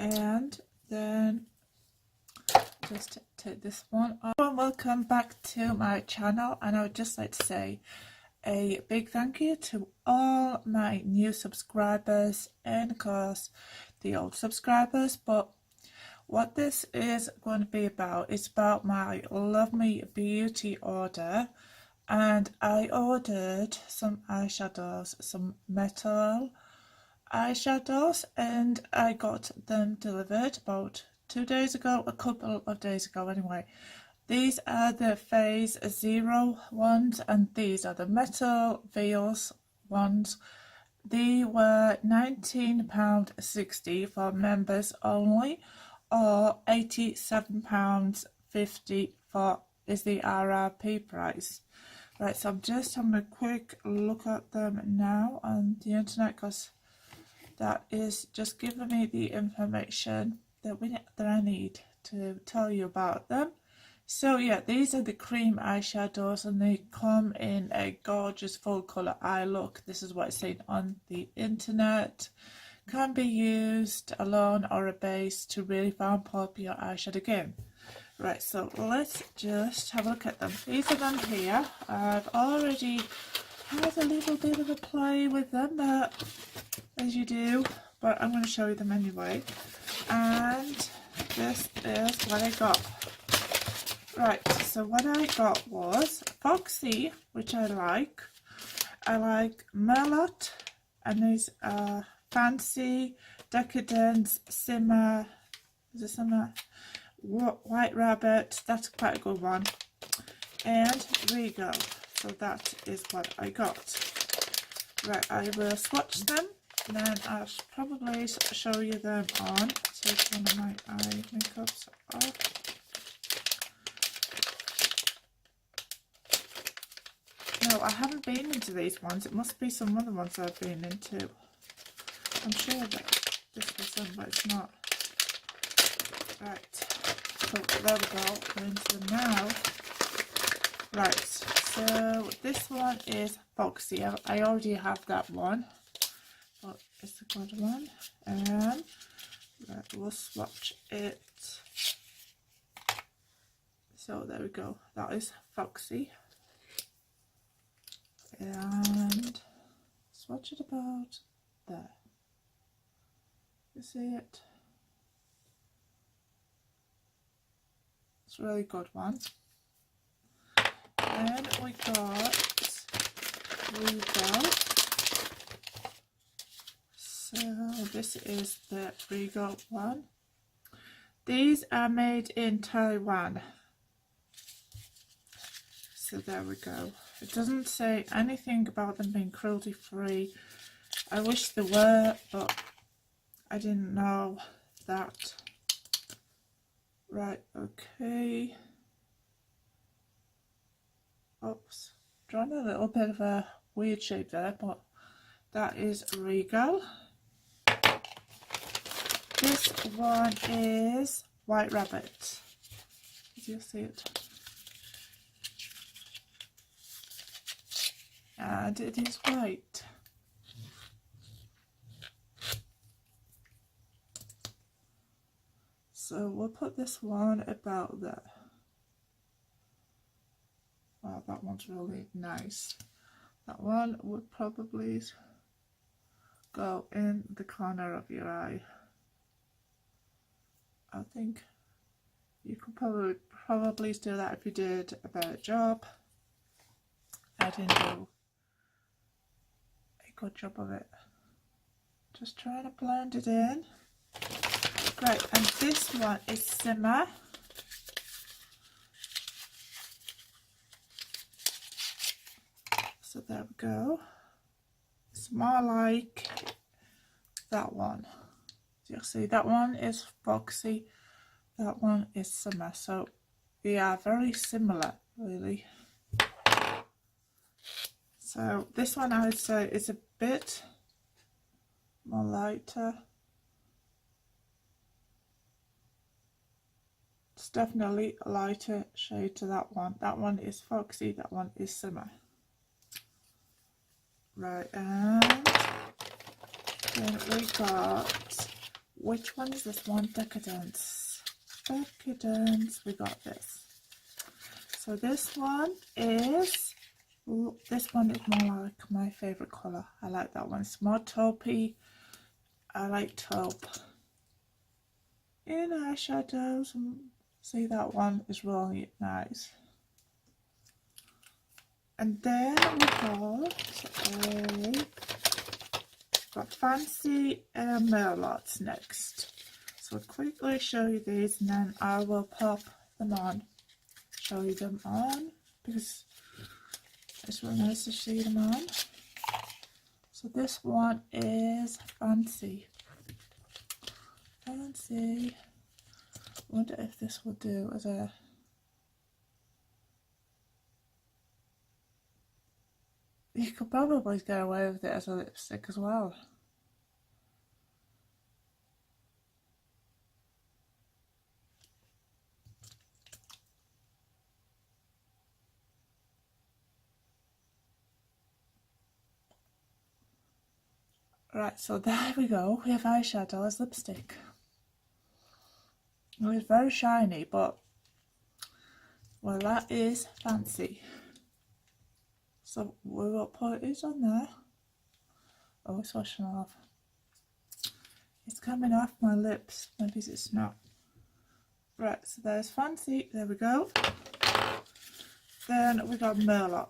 And then just take this one off. Welcome back to my channel, and I would just like to say a big thank you to all my new subscribers and of course the old subscribers. But what this is going to be about is about my Love Me Beauty order, and I ordered some eyeshadows, some metal eyeshadows, and I got them delivered about 2 days ago, a couple of days ago anyway. These are the Phase Zero ones, and these are the Metal Veils ones. They were £19.60 for members only, or £87.50 for is the RRP price. Right, so I'm just having a quick look at them now on the internet, because that is just giving me the information that I need to tell you about them. So yeah, these are the cream eyeshadows, and they come in a gorgeous full colour eye look. This is what it's saying on the internet. Can be used alone or a base to really vamp up your eyeshadow game. Right, so let's just have a look at them. These are them here. I've already had a little bit of a play with them, as you do, but I'm going to show you them anyway. And this is what I got. Right, so what I got was Foxy, which I like. I like Merlot, and these are Fancy, Decadence, Simmer, is it Simmer? White Rabbit, that's quite a good one. And Regal, so that is what I got. Right, I will swatch them, and then I'll probably show you them on. Take one of my eye makeups off. No, I haven't been into these ones. It must be some other ones I've been into. I'm sure that this was them, but it's not. Right, so there we go. We're into them now. Right, so this one is Foxy. I already have that one, but it's a good one. And right, we'll swatch it. So there we go. That is Foxy. And swatch it about there. You see it? It's a really good one. Then we got Regal. So this is the Regal one. These are made in Taiwan. So there we go. It doesn't say anything about them being cruelty free. I wish there were, but I didn't know that. Right, okay. Oops, drawing a little bit of a weird shape there, but that is Regal. This one is White Rabbit. Did you see it? And it is white. So we'll put this one about there. Wow, that one's really nice. That one would probably go in the corner of your eye. I think you could probably do that if you did a better job. I didn't do a good job of it. Just trying to blend it in. Great, and this one is Simmer. So there we go. It's more like that one. You see, that one is Foxy, that one is Simmer. So they are very similar, really. So this one I would say is a bit more lighter. It's definitely a lighter shade to that one. That one is Foxy, that one is Simmer. Right, and then we got which one is this one? Decadence. Decadence, we got this. So this one is more like my favourite colour. I like that one. It's more taupey. I like taupe. In eyeshadows, see that one is really nice. And then we got Fancy Merlots next. So I'll quickly show you these and then I will pop them on. Show you them on because it's really nice to see them on. So this one is Fancy. Fancy. Wonder if this will do as a you could probably get away with it as a lipstick as well. Right, so there we go. We have eyeshadow as lipstick. It's very shiny, but well, that is Fancy. So we will put it on there. Oh, it's washing off. It's coming off my lips. Maybe it's not. Right, so there's Fancy. There we go. Then we got Merlot.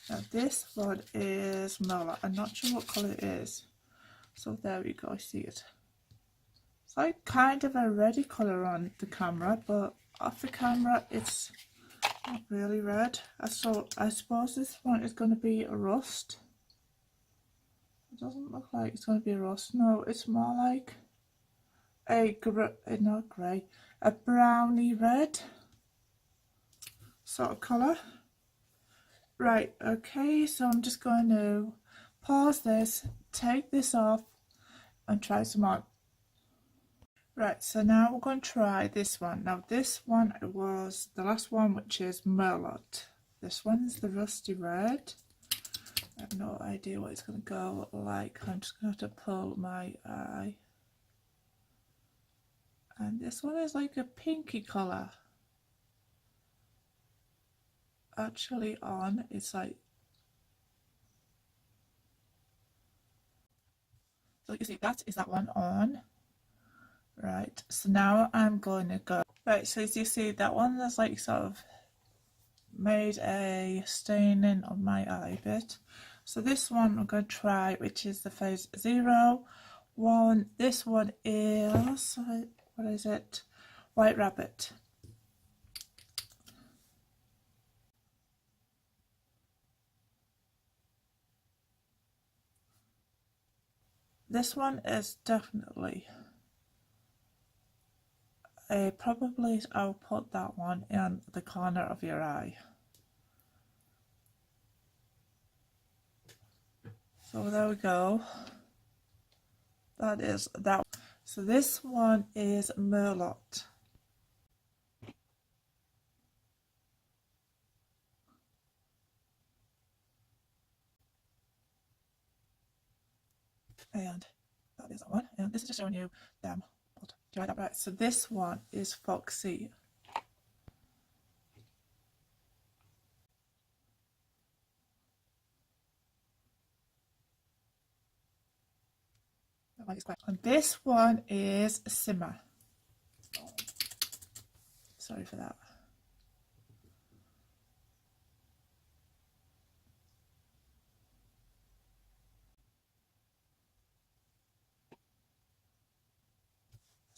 Now this one is Merlot. I'm not sure what colour it is. So there we go. I see it. It's like kind of a reddy colour on the camera, but off the camera it's not really red. So I suppose this one is going to be a rust. It doesn't look like it's going to be a rust. No, it's more like a a browny red sort of colour. Right, okay, so I'm just going to pause this, take this off and try some on. Right, so now we're going to try this one. Now this one was the last one, which is Merlot. This one's the rusty red. I have no idea what it's going to go like. I'm just going to have to pull my eye. And this one is like a pinky colour. Actually on, it's like, so you see that is that one on. Right, so now I'm going to go, right, so as you see that one that's like sort of made a staining on my eye bit. So this one I'm going to try, which is the phase 01. This one is, what is it? White Rabbit. This one is definitely probably I'll put that one in the corner of your eye. So there we go. That is that. So this one is Merlot. And that is that one. And this is just showing you them. Do you like that? Right. So this one is Foxy. That one is quite. And this one is Simmer. Sorry for that.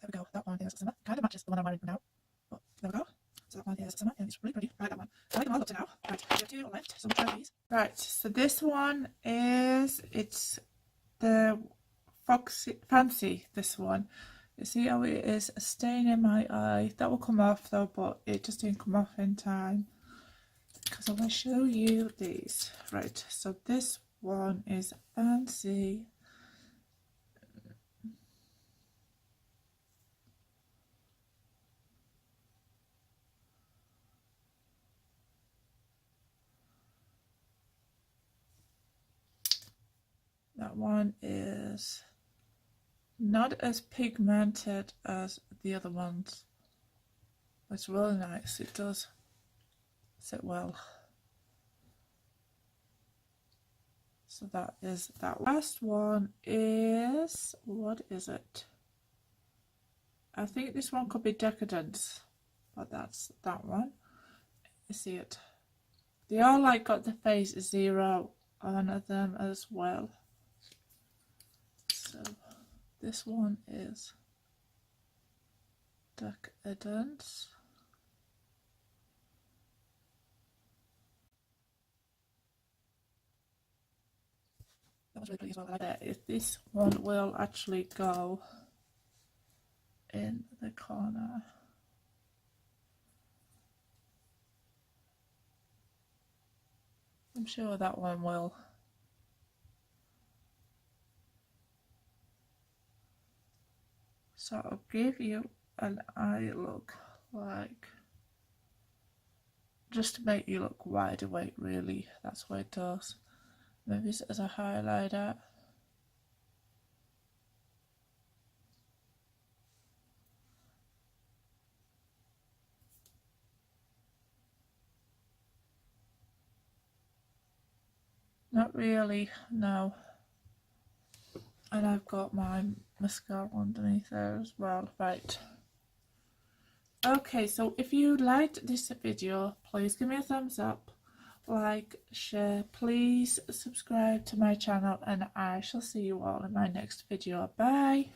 There we go, that one is Simmer. Kind of matches the one I'm wearing now. But there we go. So that one is Simmer and it's really pretty. I like that one. I like them all up to now. Right, we have two left, so we'll try these. Right, so this one is, it's the Foxy Fancy, this one. You see how it is a stain in my eye. That will come off though, but it just didn't come off in time. Because I want to show you these. Right, so this one is Fancy. That one is not as pigmented as the other ones. It's really nice. It does sit well. So that is that. Last one is, what is it? I think this one could be Decadence, but that's that one. You see it. They all like got the phase 0 on them as well. So this one is Decadence. That was really pretty as well. I like that. If this one will actually go in the corner. I'm sure that one will. So I'll give you an eye look, like, just to make you look wide awake really. That's what it does. Maybe it's as a highlighter. Not really, no. And I've got my mascara underneath there as well. Right. Okay, so if you liked this video, please give me a thumbs up, like, share, please subscribe to my channel, and I shall see you all in my next video. Bye.